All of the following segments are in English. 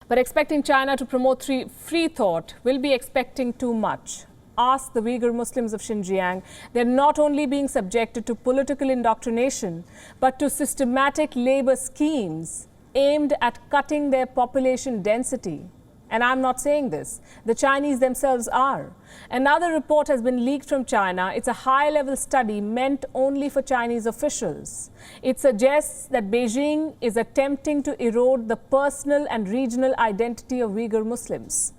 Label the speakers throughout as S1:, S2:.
S1: But expecting China to promote free thought will be expecting too much. Ask the Uyghur Muslims of Xinjiang. They're not only being subjected to political indoctrination, but to systematic labor schemes aimed at cutting their population density. And I'm not saying this. The Chinese themselves are. Another report has been leaked from China. It's a high-level study meant only for Chinese officials. It suggests that Beijing is attempting to erode the personal and regional identity of Uyghur Muslims.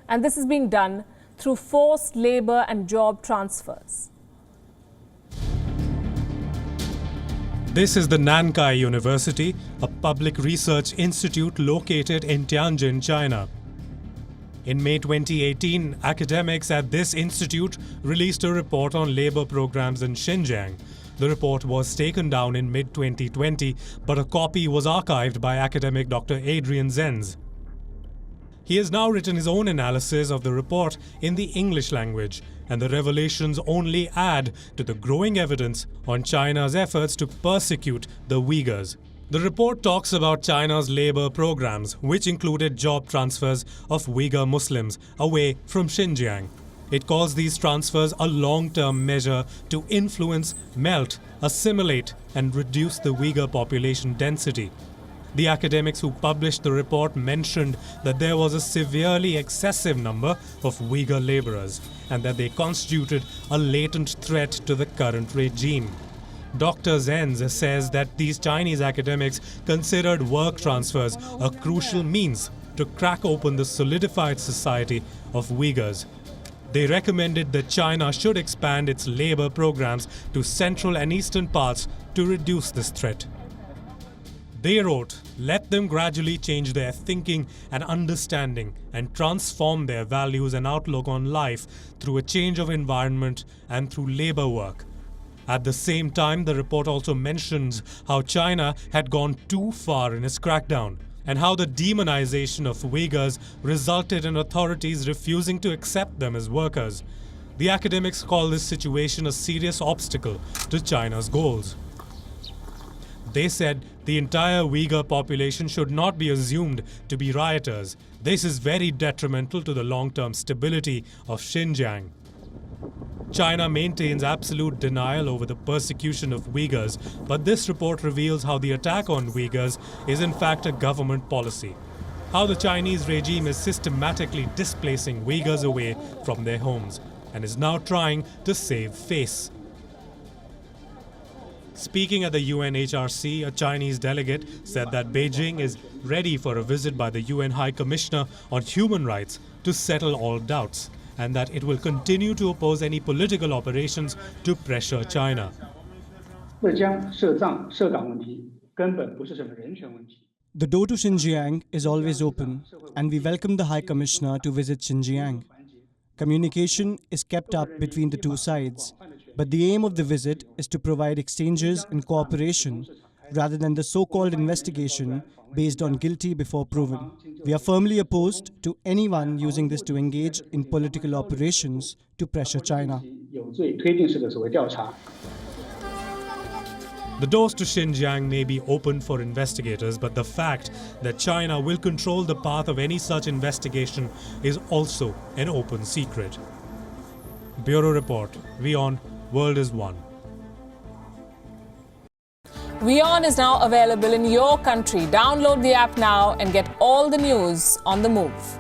S1: And this is being done through forced labor and job transfers.
S2: This is the Nankai University, a public research institute located in Tianjin, China. In May 2018, academics at this institute released a report on labor programs in Xinjiang. The report was taken down in mid-2020, but a copy was archived by academic Dr. Adrian Zenz. He has now written his own analysis of the report in the English language, and the revelations only add to the growing evidence on China's efforts to persecute the Uyghurs. The report talks about China's labor programs, which included job transfers of Uyghur Muslims away from Xinjiang. It calls these transfers a long-term measure to influence, melt, assimilate, and reduce the Uyghur population density. The academics who published the report mentioned that there was a severely excessive number of Uyghur laborers and that they constituted a latent threat to the current regime. Dr. Zenz says that these Chinese academics considered work transfers a crucial means to crack open the solidified society of Uyghurs. They recommended that China should expand its labor programs to central and eastern parts to reduce this threat. They wrote, let them gradually change their thinking and understanding and transform their values and outlook on life through a change of environment and through labor work. At the same time, the report also mentions how China had gone too far in its crackdown and how the demonization of Uyghurs resulted in authorities refusing to accept them as workers. The academics call this situation a serious obstacle to China's goals. They said the entire Uyghur population should not be assumed to be rioters. This is very detrimental to the long-term stability of Xinjiang. China maintains absolute denial over the persecution of Uyghurs, but this report reveals how the attack on Uyghurs is in fact a government policy. How the Chinese regime is systematically displacing Uyghurs away from their homes and is now trying to save face. Speaking at the UNHRC, a Chinese delegate said that Beijing is ready for a visit by the UN High Commissioner on Human Rights to settle all doubts, and that it will continue to oppose any political operations to pressure China.
S3: The
S4: door to Xinjiang is always open, and we welcome the High Commissioner to visit Xinjiang. Communication is kept up between the two sides, but the aim of the visit is to provide exchanges and cooperation rather than the so-called investigation based on guilty before proven. We are firmly opposed to anyone using this to engage in political operations to pressure China.
S2: The doors to Xinjiang may be open for investigators, but the fact that China will control the path of any such investigation is also an open secret. Bureau Report, WION, World is One.
S1: WION is now available in your country. Download the app now and get all the news on the move.